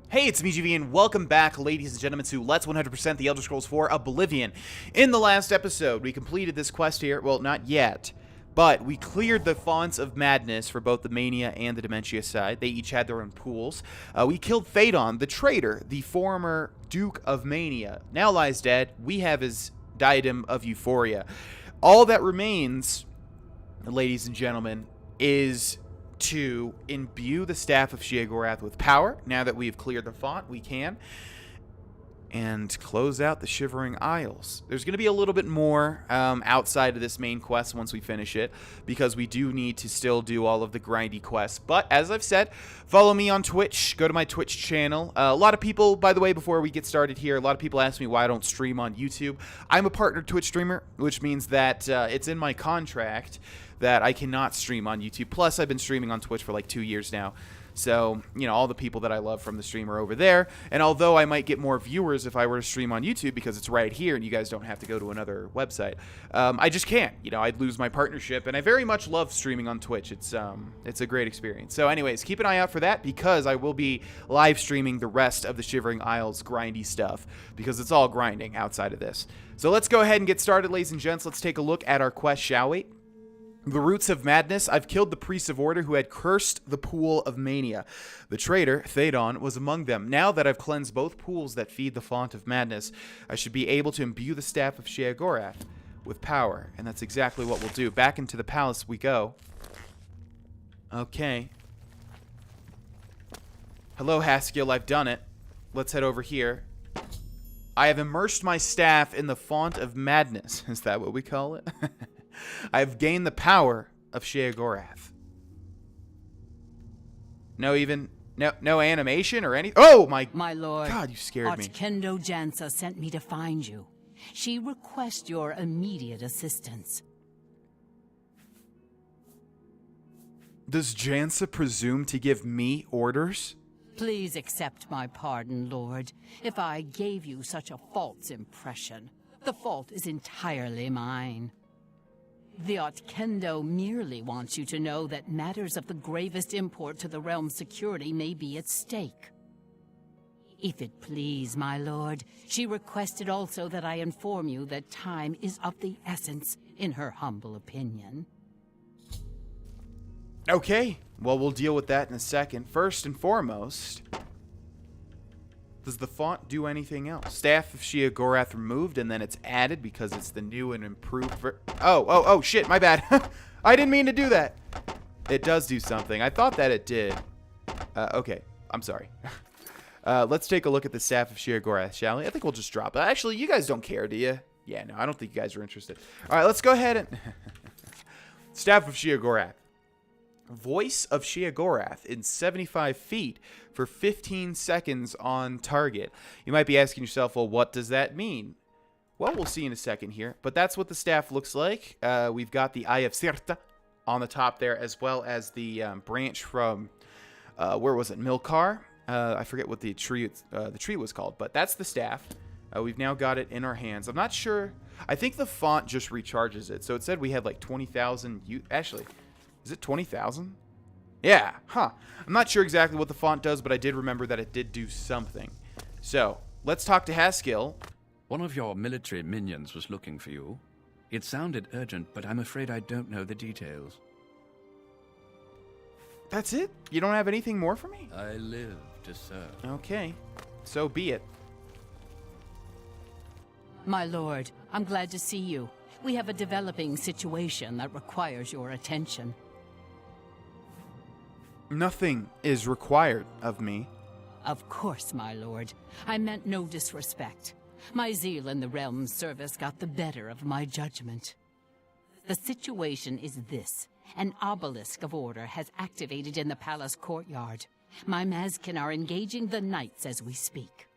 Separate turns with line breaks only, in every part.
Hey, it's me, GV, and welcome back, ladies and gentlemen, to Let's 100% The Elder Scrolls 4 Oblivion. In the last episode, we completed this quest here. Well, not yet, but we cleared the Fonts of Madness for both the Mania and the Dementia side. They each had their own pools. We killed Phaedon, the traitor, the former Duke of Mania. Now lies dead. We have his diadem of Euphoria. All that remains, ladies and gentlemen, is to imbue the Staff of Sheogorath with power. Now that we've cleared the font, we can. And close out the Shivering Isles. There's going to be a little bit more outside of this main quest once we finish it, because we do need to still do all of the grindy quests. But as I've said, follow me on Twitch. Go to my Twitch channel. A lot of people, by the way, before we get started here, a lot of people ask me why I don't stream on YouTube. I'm a partner Twitch streamer, which means that it's in my contract that I cannot stream on YouTube. Plus, I've been streaming on Twitch for like 2 years now. So, you know, all the people that I love from the stream are over there. And although I might get more viewers if I were to stream on YouTube because it's right here and you guys don't have to go to another website, I just can't. You know, I'd lose my partnership. And I very much love streaming on Twitch. It's a great experience. So anyways, keep an eye out for that because I will be live streaming the rest of the Shivering Isles grindy stuff because it's all grinding outside of this. So let's go ahead and get started, ladies and gents. Let's take a look at our quest, shall we? The Roots of Madness. I've killed the Priests of Order who had cursed the Pool of Mania. The traitor, Phaedon, was among them. Now that I've cleansed both pools that feed the Font of Madness, I should be able to imbue the Staff of Sheogorath with power. And that's exactly what we'll do. Back into the palace we go. Okay. Hello, Haskill. I've done it. Let's head over here. I have immersed my staff in the Font of Madness. Is that what we call it? I've gained the power of Sheogorath. No animation or anything. Oh my
lord.
God, you scared me.
Kendo Jansa sent me to find you. She requests your immediate assistance.
Does Jansa presume to give me orders?
Please accept my pardon, Lord, if I gave you such a false impression. The fault is entirely mine. The Kendo merely wants you to know that matters of the gravest import to the realm's security may be at stake. If it please, my lord, she requested also that I inform you that time is of the essence, in her humble opinion.
Okay, well, we'll deal with that in a second. First and foremost, does the font do anything else? Staff of Sheogorath removed, and then it's added because it's the new and improved Oh, shit, my bad. I didn't mean to do that. It does do something. I thought that it did. Okay, I'm sorry. Let's take a look at the Staff of Sheogorath, shall we? I think we'll just drop it. Actually, you guys don't care, do you? Yeah, no, I don't think you guys are interested. All right, let's go ahead and... Staff of Sheogorath. Voice of Sheogorath in 75 feet for 15 seconds on target. You might be asking yourself, well, what does that mean? Well, we'll see in a second here. But that's what the staff looks like. We've got the Eye of Sirta on the top there, as well as the branch from, where was it, Milkar? I forget what the tree was called, but that's the staff. We've now got it in our hands. I'm not sure. I think the font just recharges it. So it said we had like 20,000. Actually, is it 20,000? Yeah, huh. I'm not sure exactly what the font does, but I did remember that it did do something. So, let's talk to Haskill.
One of your military minions was looking for you. It sounded urgent, but I'm afraid I don't know the details.
That's it? You don't have anything more for me?
I live to serve.
Okay, so be it.
My lord, I'm glad to see you. We have a developing situation that requires your attention.
Nothing is required of me.
Of course, my lord. I meant no disrespect. My zeal in the realm's service got the better of my judgment. The situation is this. An obelisk of order has activated in the palace courtyard. My Mazkin are engaging the knights as we speak.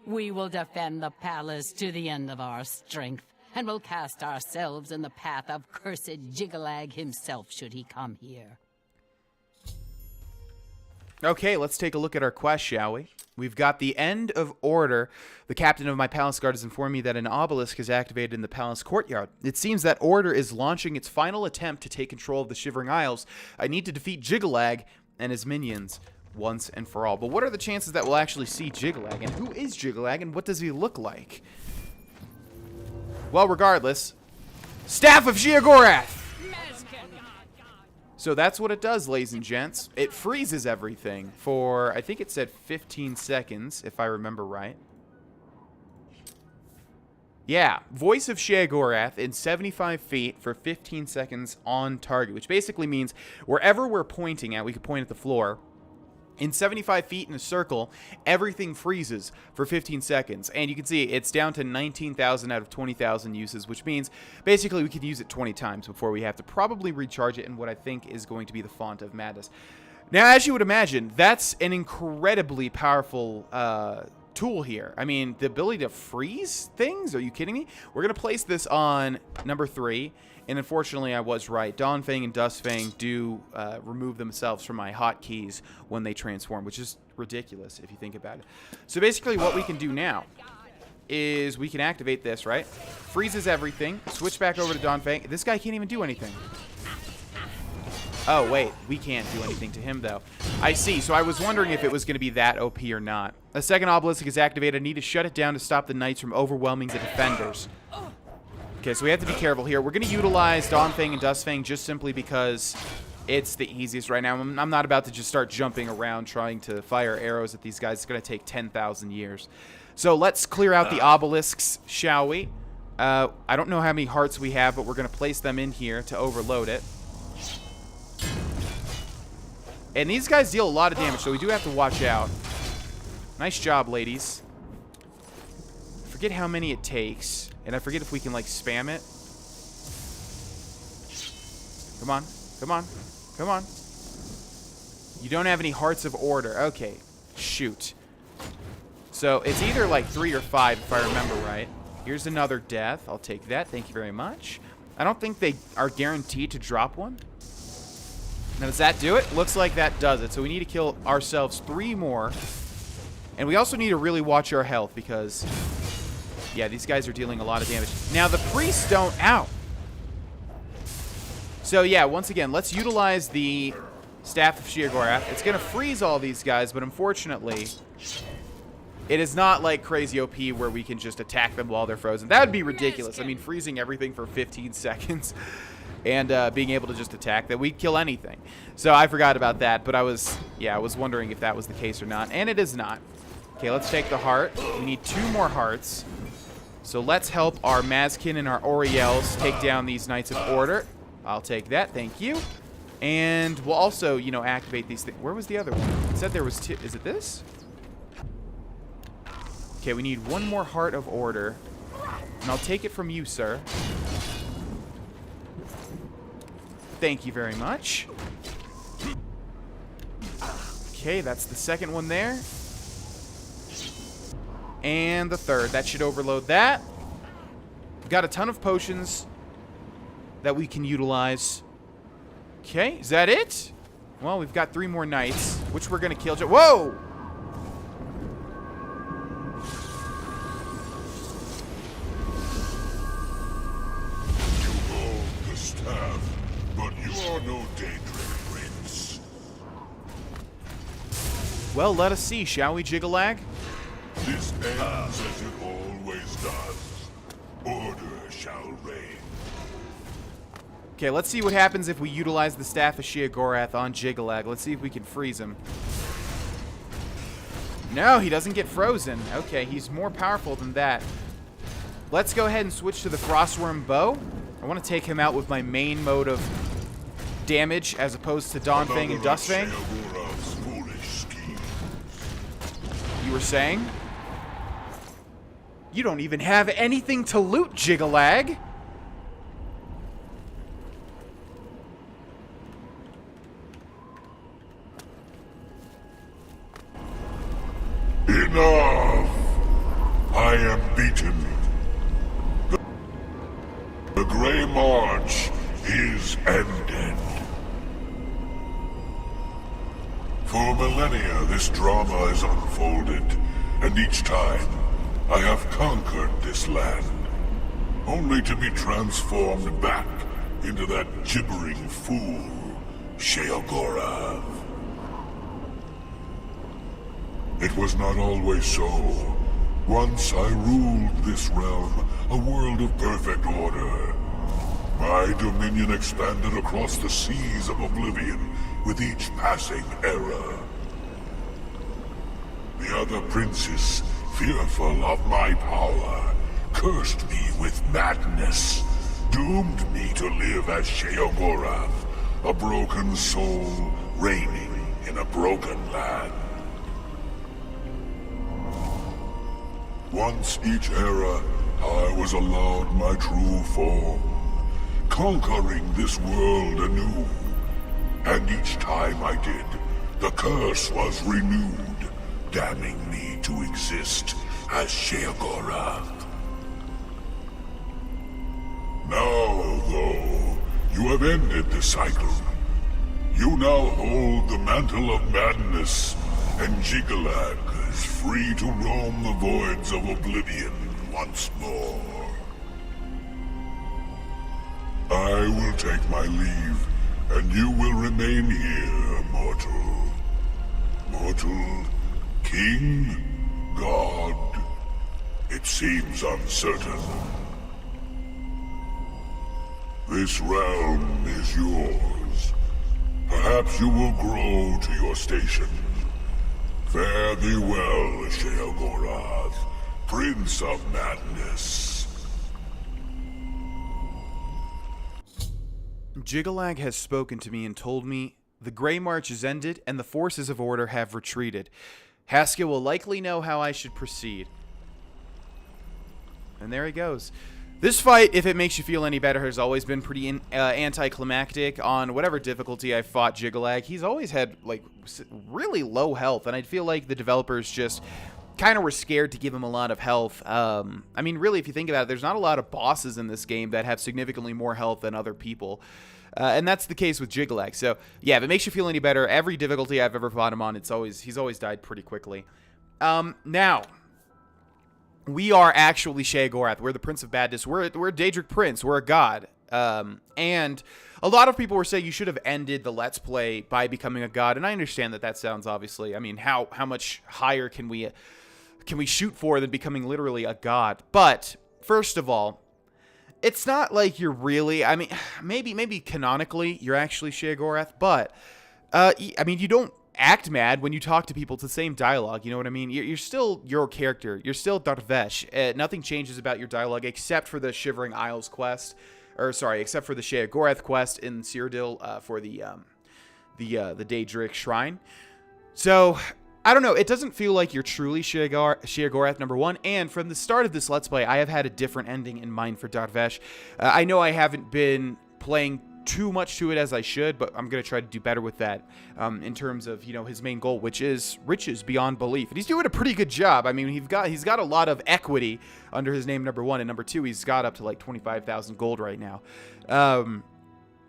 We will defend the palace to the end of our strength, and will cast ourselves in the path of cursed Jiggalag himself should he come here.
Okay, let's take a look at our quest, shall we? We've got the End of Order. The captain of my palace guard has informed me that an obelisk is activated in the palace courtyard. It seems that Order is launching its final attempt to take control of the Shivering Isles. I need to defeat Jiggalag and his minions. once and for all. But what are the chances that we'll actually see Jiggalag? And who is Jiggalag, and what does he look like? Well, regardless, Staff of Sheogorath! So that's what it does, ladies and gents. It freezes everything for, I think it said 15 seconds, if I remember right. Yeah, Voice of Sheogorath in 75 feet for 15 seconds on target, which basically means wherever we're pointing at, we could point at the floor. In 75 feet in a circle, everything freezes for 15 seconds. And you can see it's down to 19,000 out of 20,000 uses, which means basically we could use it 20 times before we have to probably recharge it in what I think is going to be the Font of Madness. Now, as you would imagine, that's an incredibly powerful tool here. I mean, the ability to freeze things? Are you kidding me? We're going to place this on number 3. And unfortunately, I was right. Dawnfang and Dustfang do remove themselves from my hotkeys when they transform, which is ridiculous if you think about it. So basically what we can do now is we can activate this, right? Freezes everything. Switch back over to Dawnfang. This guy can't even do anything. Oh, wait. We can't do anything to him, though. I see. So I was wondering if it was going to be that OP or not. A second obelisk is activated. I need to shut it down to stop the knights from overwhelming the defenders. Okay, so we have to be careful here. We're going to utilize Dawnfang and Dustfang just simply because it's the easiest right now. I'm not about to just start jumping around trying to fire arrows at these guys. It's going to take 10,000 years. So let's clear out the obelisks, shall we? I don't know how many hearts we have, but we're going to place them in here to overload it. And these guys deal a lot of damage, so we do have to watch out. Nice job, ladies. I forget how many it takes. And I forget if we can, like, spam it. Come on. Come on. Come on. You don't have any Hearts of Order. Okay. Shoot. So, it's either, like, 3 or 5, if I remember right. Here's another death. I'll take that. Thank you very much. I don't think they are guaranteed to drop one. Now, does that do it? Looks like that does it. So, we need to kill ourselves 3 more. And we also need to really watch our health because... yeah, these guys are dealing a lot of damage. Now, the priests don't... ow! So, yeah, once again, let's utilize the Staff of Sheogorath. It's going to freeze all these guys, but unfortunately, it is not like crazy OP where we can just attack them while they're frozen. That would be ridiculous. I mean, freezing everything for 15 seconds and being able to just attack that, we'd kill anything. So, I forgot about that, but I was wondering if that was the case or not, and it is not. Okay, let's take the heart. We need 2 more hearts. So let's help our Mazkin and our Oriels take down these Knights of Order. I'll take that, thank you. And we'll also, you know, activate these things. Where was the other one? It said there was 2. Is it this? Okay, we need 1 more Heart of Order. And I'll take it from you, sir. Thank you very much. Okay, that's the second one there. And the third. That should overload that. We've got a ton of potions that we can utilize. Okay, is that it? Well, we've got 3 more knights, which we're going to kill. Whoa!
You hold the staff, but you are no daydream prince.
Well, let us see, shall we, Jiggalag?
This ends as it always does. Order shall reign.
Okay, let's see what happens if we utilize the Staff of Sheogorath on Jiggalag. Let's see if we can freeze him. No, he doesn't get frozen. Okay, he's more powerful than that. Let's go ahead and switch to the Frostworm Bow. I want to take him out with my main mode of damage as opposed to Dawnfang and Dustfang.
Sheogorath's foolish schemes.
You were saying? You don't even have anything to loot, Jiggalag.
Enough! I am beaten. The Grey March is ended. For millennia, this drama has unfolded, and each time, I have conquered this land, only to be transformed back into that gibbering fool, Sheogorath. It was not always so. Once I ruled this realm, a world of perfect order. My dominion expanded across the seas of Oblivion with each passing era. The other princes, fearful of my power, cursed me with madness, doomed me to live as Sheogorath, a broken soul reigning in a broken land. Once each era, I was allowed my true form, conquering this world anew. And each time I did, the curse was renewed, damning me to exist as Sheogorath. Now, though, you have ended the cycle. You now hold the mantle of madness, and Jigalag is free to roam the voids of Oblivion once more. I will take my leave, and you will remain here, mortal. Mortal, king, god, it seems uncertain. This realm is yours. Perhaps you will grow to your station. Fare thee well, Sheogorath, Prince of Madness.
Jigalag has spoken to me and told me the Grey March is ended and the forces of order have retreated. Haskill will likely know how I should proceed. And there he goes. This fight, if it makes you feel any better, has always been pretty anticlimactic. On whatever difficulty I fought Jigalag, he's always had, like, really low health, and I feel like the developers just kind of were scared to give him a lot of health. I mean, really, if you think about it, there's not a lot of bosses in this game that have significantly more health than other people. And that's the case with Jigalag. So, yeah, if it makes you feel any better, every difficulty I've ever fought him on, he's always died pretty quickly. Now, we are actually Sheogorath. We're the Prince of Badness. We're a Daedric Prince. We're a god. And a lot of people were saying you should have ended the Let's Play by becoming a god. And I understand that that sounds, obviously, I mean, how much higher can we shoot for than becoming literally a god? But, first of all, it's not like you're really, I mean, maybe canonically you're actually Sheogorath, but, I mean, you don't act mad when you talk to people. It's the same dialogue, you know what I mean? You're still your character. You're still Darvesh. Nothing changes about your dialogue except for the Shivering Isles quest, or sorry, except for the Sheogorath quest in Cyrodiil for the Daedric Shrine. So, I don't know. It doesn't feel like you're truly Sheogorath, number one. And from the start of this Let's Play, I have had a different ending in mind for Darvesh. I know I haven't been playing too much to it as I should, but I'm going to try to do better with that in terms of, you know, his main goal, which is riches beyond belief. And he's doing a pretty good job. I mean, he's got a lot of equity under his name, number one, and number two, he's got up to like 25,000 gold right now.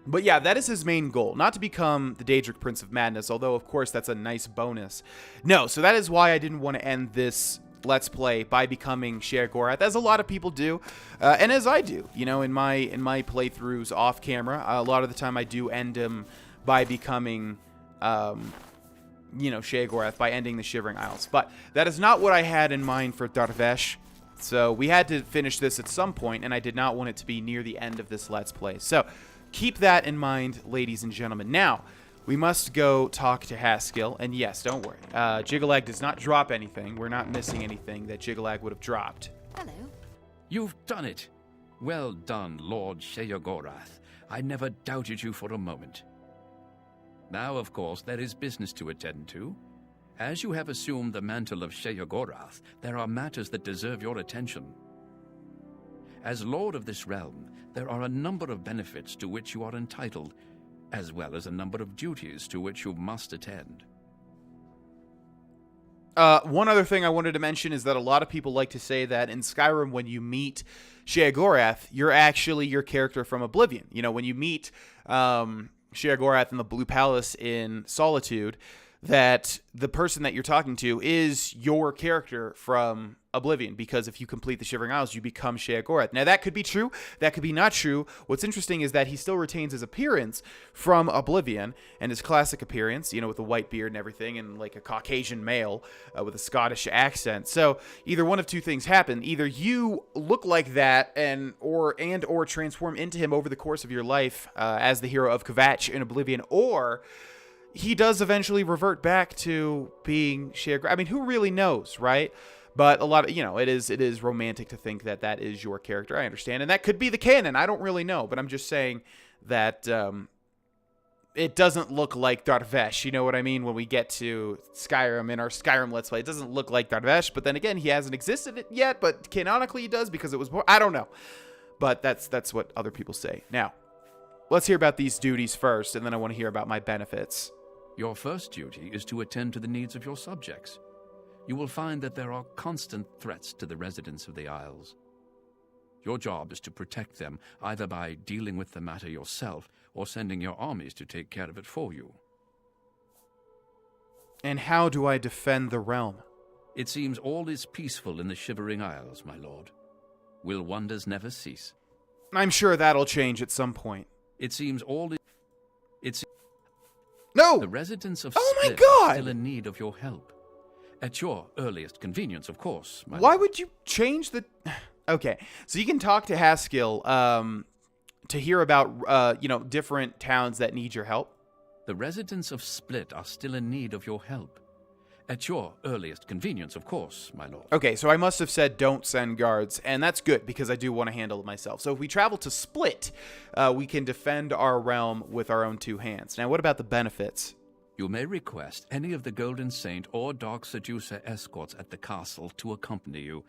But yeah, that is his main goal, not to become the Daedric Prince of Madness, although of course that's a nice bonus. No, so that is why I didn't want to end this Let's Play by becoming Sheogorath, as a lot of people do, and as I do, you know, in my playthroughs off camera. A lot of the time I do end him by becoming, you know, Sheogorath, by ending the Shivering Isles. But that is not what I had in mind for Darvesh, so we had to finish this at some point, and I did not want it to be near the end of this Let's Play. So keep that in mind, ladies and gentlemen. Now, we must go talk to Haskill, and yes, don't worry. Jigalag does not drop anything. We're not missing anything that Jigalag would have dropped.
Hello.
You've done it. Well done, Lord Sheogorath. I never doubted you for a moment. Now, of course, there is business to attend to. As you have assumed the mantle of Sheogorath, there are matters that deserve your attention. As Lord of this realm, there are a number of benefits to which you are entitled, as well as a number of duties to which you must attend.
One other thing I wanted to mention is that a lot of people like to say that in Skyrim, when you meet Sheogorath, you're actually your character from Oblivion. You know, when you meet Sheogorath in the Blue Palace in Solitude, that the person that you're talking to is your character from Oblivion, because if you complete the Shivering Isles, you become Sheogorath. Now, that could be true. That could be not true. What's interesting is that he still retains his appearance from Oblivion and his classic appearance, you know, with the white beard and everything, and like a Caucasian male with a Scottish accent. So either one of two things happen. Either you look like that or transform into him over the course of your life as the hero of Kvatch in Oblivion, or he does eventually revert back to being Sheogorath. I mean, who really knows, right? But a lot of, it is romantic to think that that is your character. I understand. And that could be the canon. I don't really know. But I'm just saying that it doesn't look like Darvesh. You know what I mean? When we get to Skyrim, in our Skyrim Let's Play, it doesn't look like Darvesh. But then again, he hasn't existed yet. But canonically he does because it was more. I don't know. But that's what other people say. Now, let's hear about these duties first. And then I want to hear about my benefits.
Your first duty is to attend to the needs of your subjects. You will find that there are constant threats to the residents of the Isles. Your job is to protect them, either by dealing with the matter yourself or sending your armies to take care of it for you.
And how do I defend the realm?
It seems all is peaceful in the Shivering Isles, my lord. Will wonders never cease?
I'm sure that'll change at some point.
It seems all is...
No!
The residents of
Oh my
Split
God!
are still in need of your help. At your earliest convenience, of course.
Why would you change the... Okay, so you can talk to Haskell to hear about, different towns that need your help.
The residents of Split are still in need of your help. At your earliest convenience, of course, my lord.
Okay, so I must have said don't send guards, and that's good because I do want to handle it myself. So if we travel to Split, we can defend our realm with our own two hands. Now, what about the benefits?
You may request any of the Golden Saint or Dark Seducer escorts at the castle to accompany you.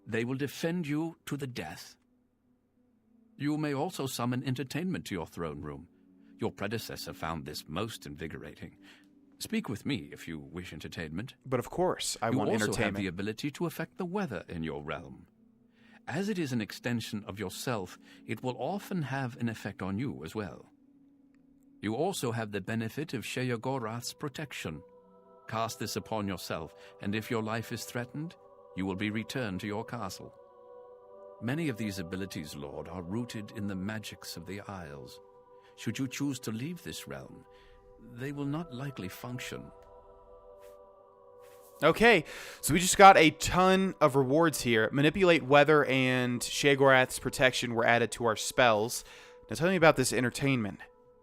They will defend you to the death. You may also summon entertainment to your throne room. Your predecessor found this most invigorating. Speak with me if you wish entertainment.
But of course, I want
entertainment. You also have
entertainment.
the ability to affect the weather in your realm. As it is an extension of yourself, it will often have an effect on you as well. You also have the benefit of Sheogorath's protection. Cast this upon yourself, and if your life is threatened, you will be returned to your castle. Many of these abilities, Lord, are rooted in the magics of the Isles. Should you choose to leave this realm, they will not likely function.
Okay, so we just got a ton of rewards here. Manipulate weather and Sheogorath's protection were added to our spells. Now tell me about this entertainment.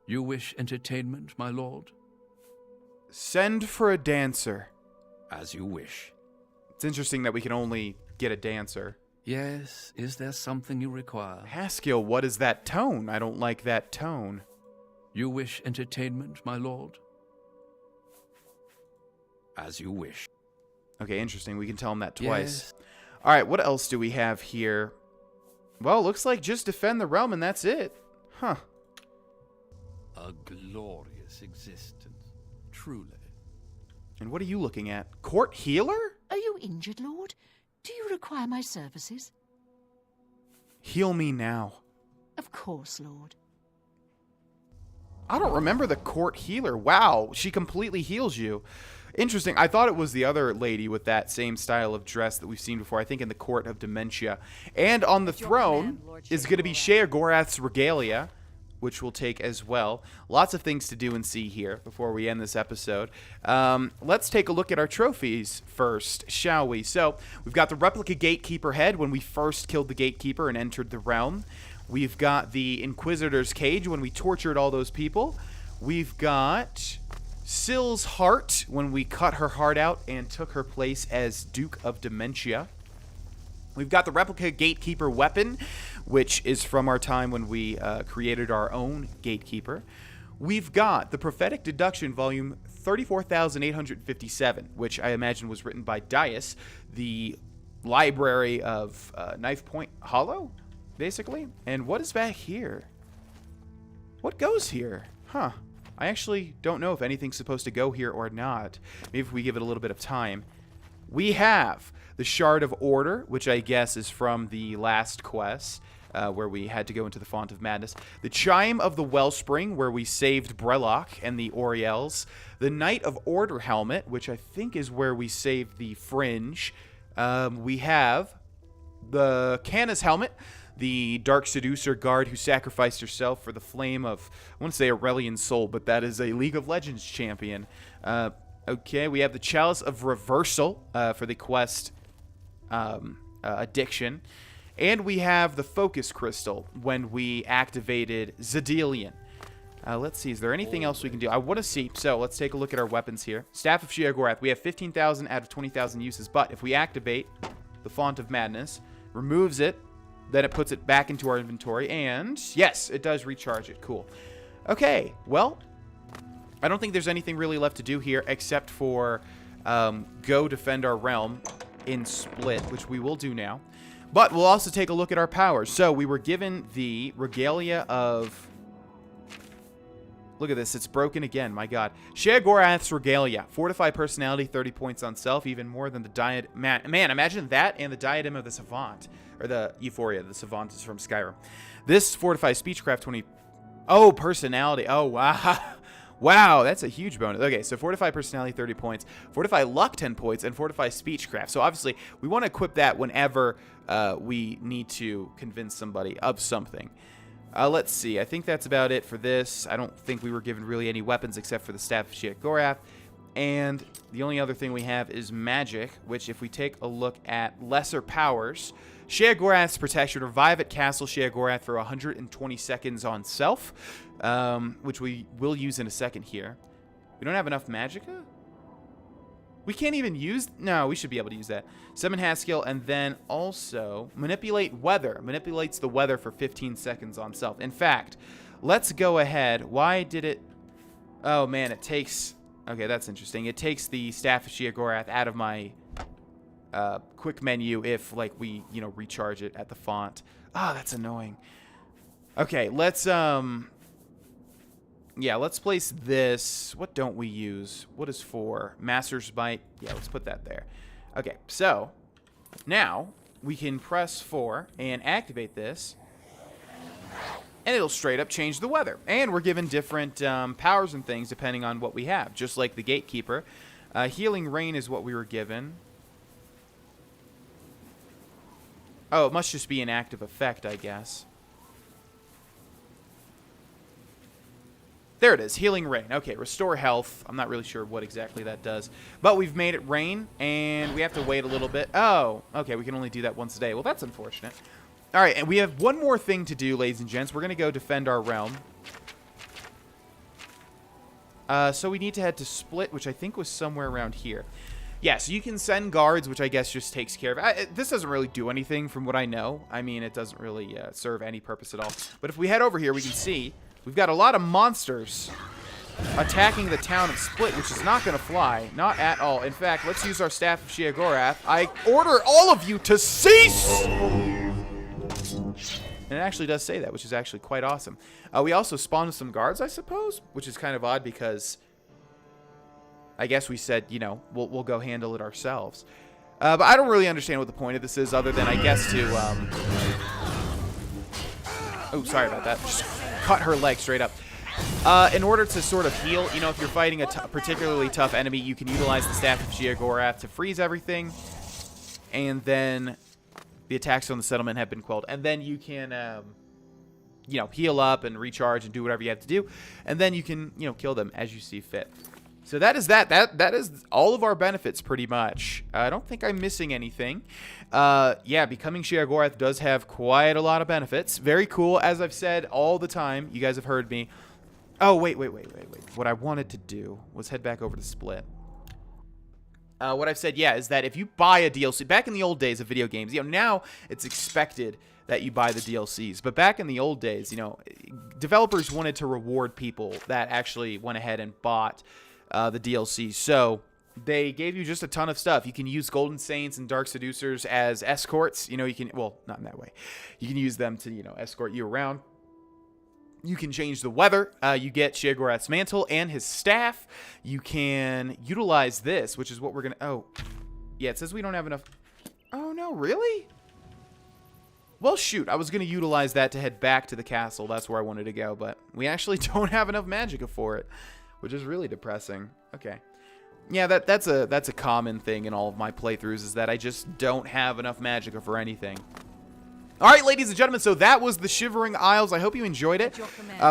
You wish entertainment, my lord?
Send for a dancer.
As you wish.
It's interesting that we can only get a dancer.
Yes, is there something you require?
Haskell, what is that tone? I don't like that tone.
You wish entertainment, my lord? As you wish.
Okay, interesting. We can tell him that twice.
Yes.
All right, what else do we have here? Well, looks like just defend the realm and that's it. Huh.
A glorious existence, truly.
And what are you looking at? Court healer?
Are you injured, Lord? Do you require my services?
Heal me now.
Of course, Lord.
I don't remember the court healer. Wow, she completely heals you. Interesting. I thought it was the other lady with that same style of dress that we've seen before, I think in the Court of Dementia. And on the throne is going to be Sheogorath's regalia, which we'll take as well. Lots of things to do and see here before we end this episode. Let's take a look at our trophies first, shall we? So we've got the replica gatekeeper head when we first killed the gatekeeper and entered the realm. We've got the Inquisitor's cage when we tortured all those people. We've got Syl's heart when we cut her heart out and took her place as Duke of Dementia. We've got the replica gatekeeper weapon, which is from our time when we created our own gatekeeper. We've got the prophetic deduction volume 34,857, which I imagine was written by Dias, the library of Knife Point Hollow, basically. And what is back here? What goes here? Huh. I actually don't know if anything's supposed to go here or not. Maybe if we give it a little bit of time. We have the Shard of Order, which I guess is from the last quest. where we had to go into the Font of Madness. The Chime of the Wellspring, where we saved Brelok and the Oriels. The Knight of Order Helmet, which I think is where we saved the Fringe. We have the Canna's Helmet, the Dark Seducer guard who sacrificed herself for the flame of, I want to say Aurelian Soul, but that is a League of Legends champion. Okay, we have the Chalice of Reversal for the quest Addiction. And we have the Focus Crystal when we activated Zedilian. Let's see, is there anything else we can do? I want to see, so let's take a look at our weapons here. Staff of Sheogorath, we have 15,000 out of 20,000 uses, but if we activate the Font of Madness, removes it, then it puts it back into our inventory, and yes, it does recharge it. Cool. Okay, well, I don't think there's anything really left to do here except for go defend our realm in Split, which we will do now. But we'll also take a look at our powers. So we were given the Regalia of... Look at this. It's broken again. My God. Sheogorath's Regalia. Fortify personality, 30 points on self. Even more than the Diadem... Man, imagine that and the Diadem of the Savant. Or the Euphoria. The Savant is from Skyrim. This fortifies Speechcraft 20... Oh, personality. Oh, wow. Wow, that's a huge bonus. Okay, so Fortify Personality, 30 points. Fortify Luck, 10 points. And Fortify Speechcraft. So obviously, we want to equip that whenever we need to convince somebody of something. Let's see. I think that's about it for this. I don't think we were given really any weapons except for the Staff of Sheogorath. And the only other thing we have is Magic, which if we take a look at lesser powers... Sheogorath's Protection. Revive at Castle Sheogorath for 120 seconds on self, which we will use in a second here. We don't have enough Magicka? We can't even use... No, we should be able to use that. Summon Haskill, and then also Manipulate Weather. Manipulates the weather for 15 seconds on self. In fact, let's go ahead. Why did it... Oh, man, it takes... Okay, that's interesting. It takes the Staff of Sheogorath out of my... quick menu if like we recharge it at the font. That's annoying. Okay, let's let's place this. What don't we use? What is for Master's Bite? Yeah, let's put that there. Okay, so now we can press 4 and activate this, and it'll straight up change the weather. And we're given different powers and things depending on what we have, just like the Gatekeeper. Healing Rain is what we were given. Oh, it must just be an active effect, I guess. There it is, Healing Rain. Okay, restore health. I'm not really sure what exactly that does. But we've made it rain, and we have to wait a little bit. Oh, okay, we can only do that once a day. Well, that's unfortunate. All right, and we have one more thing to do, ladies and gents. We're going to go defend our realm. So we need to head to Split, which I think was somewhere around here. Yeah, so you can send guards, which I guess just takes care of it. This doesn't really do anything from what I know. I mean, it doesn't really serve any purpose at all. But if we head over here, we can see we've got a lot of monsters attacking the town of Split, which is not going to fly. Not at all. In fact, let's use our Staff of Sheogorath. I order all of you to cease! And it actually does say that, which is actually quite awesome. We also spawned some guards, I suppose, which is kind of odd because... I guess we said, we'll go handle it ourselves. But I don't really understand what the point of this is other than, I guess, to... Oh, sorry about that. Just cut her leg straight up. In order to sort of heal, if you're fighting a particularly tough enemy, you can utilize the Staff of Sheogorath to freeze everything. And then the attacks on the settlement have been quelled. And then you can, heal up and recharge and do whatever you have to do. And then you can, kill them as you see fit. So that is that. That is all of our benefits, pretty much. I don't think I'm missing anything. Yeah, becoming Sheogorath does have quite a lot of benefits. Very cool. As I've said all the time, you guys have heard me. Oh, wait. What I wanted to do was head back over to Split. What I've said, is that if you buy a DLC, back in the old days of video games, now it's expected that you buy the DLCs. But back in the old days, developers wanted to reward people that actually went ahead and bought the DLC. So they gave you just a ton of stuff. You can use Golden Saints and Dark Seducers as escorts. You can, well, not in that way. You can use them to, escort you around. You can change the weather. You get Sheogorath's mantle and his staff. You can utilize this, which is what we're going to... Oh, yeah, it says we don't have enough... Oh, no, really? Well, shoot, I was going to utilize that to head back to the castle. That's where I wanted to go, but we actually don't have enough magicka for it, which is really depressing. Okay. Yeah, that's a common thing in all of my playthroughs, is that I just don't have enough magicka for anything. All right, ladies and gentlemen, so that was the Shivering Isles. I hope you enjoyed it.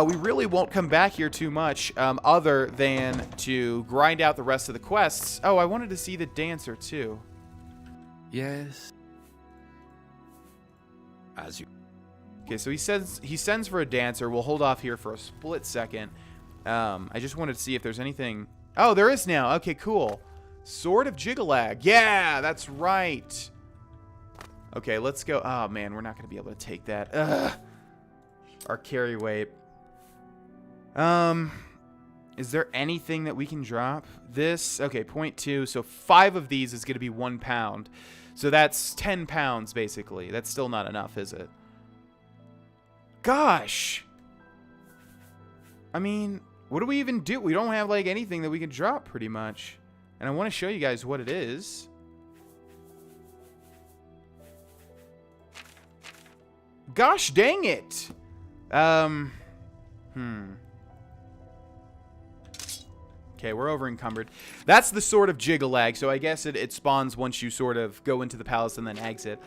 We really won't come back here too much other than to grind out the rest of the quests. Oh, I wanted to see the dancer, too.
Yes. As you...
Okay, so he sends for a dancer. We'll hold off here for a split second. I just wanted to see if there's anything... Oh, there is now. Okay, cool. Sword of Jigalag. Yeah, that's right. Okay, let's go. Oh, man, we're not going to be able to take that. Ugh. Our carry weight. Is there anything that we can drop? This, okay, 0.2. So 5 of these is going to be 1 pound. So that's 10 pounds, basically. That's still not enough, is it? Gosh. I mean, what do we even do? We don't have, like, anything that we can drop, pretty much. And I want to show you guys what it is. Gosh dang it. Okay, we're over encumbered. That's the Sword of Jigalag, so I guess it spawns once you sort of go into the palace and then exit.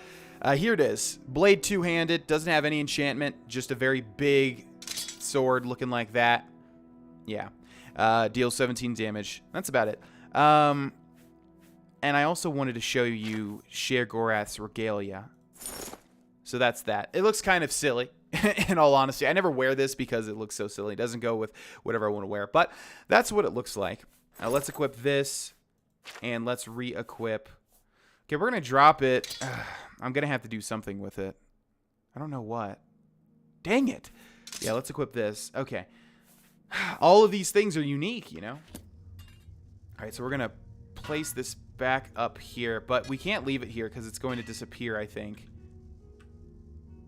Here it is. Blade two-handed, doesn't have any enchantment, just a very big sword looking like that. Yeah. Deals 17 damage. That's about it. And I also wanted to show you Sheogorath's regalia. So that's that. It looks kind of silly, in all honesty. I never wear this because it looks so silly. It doesn't go with whatever I want to wear. But that's what it looks like. Now let's equip this, and let's re-equip. Okay, we're going to drop it. I'm going to have to do something with it. I don't know what. Dang it. Yeah, let's equip this. Okay. All of these things are unique, you know? All right, so we're going to place this back up here. But we can't leave it here because it's going to disappear, I think.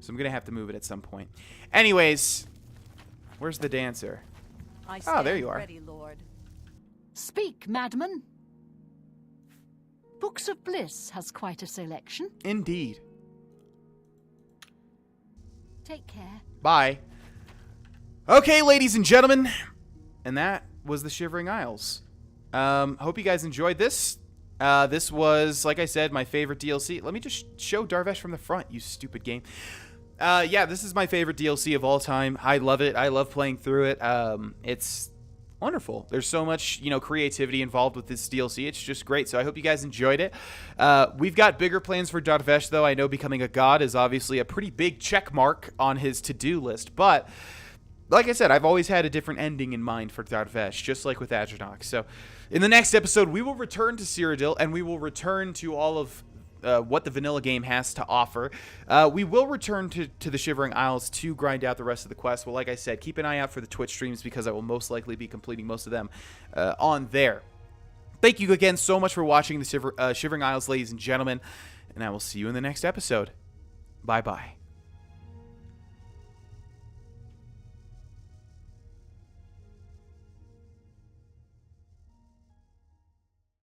So I'm going to have to move it at some point. Anyways, where's the dancer? Oh, there you are.
Ready, Lord. Speak, madman. Books of Bliss has quite a selection.
Indeed.
Take care.
Bye. Okay, ladies and gentlemen. And that was the Shivering Isles. Hope you guys enjoyed this. This was, like I said, my favorite DLC. Let me just show Darvesh from the front, you stupid game. Yeah, this is my favorite DLC of all time. I love it. I love playing through it. It's wonderful. There's so much, you know, creativity involved with this DLC. It's just great. So I hope you guys enjoyed it. We've got bigger plans for Darvesh, though. I know becoming a god is obviously a pretty big check mark on his to-do list. But like I said, I've always had a different ending in mind for Darvesh, just like with Adronach. So in the next episode, we will return to Cyrodiil, and we will return to all of what the vanilla game has to offer. We will return to the Shivering Isles to grind out the rest of the quests. Well, like I said, keep an eye out for the Twitch streams because I will most likely be completing most of them on there. Thank you again so much for watching the Shivering Isles, ladies and gentlemen, and I will see you in the next episode. Bye-bye.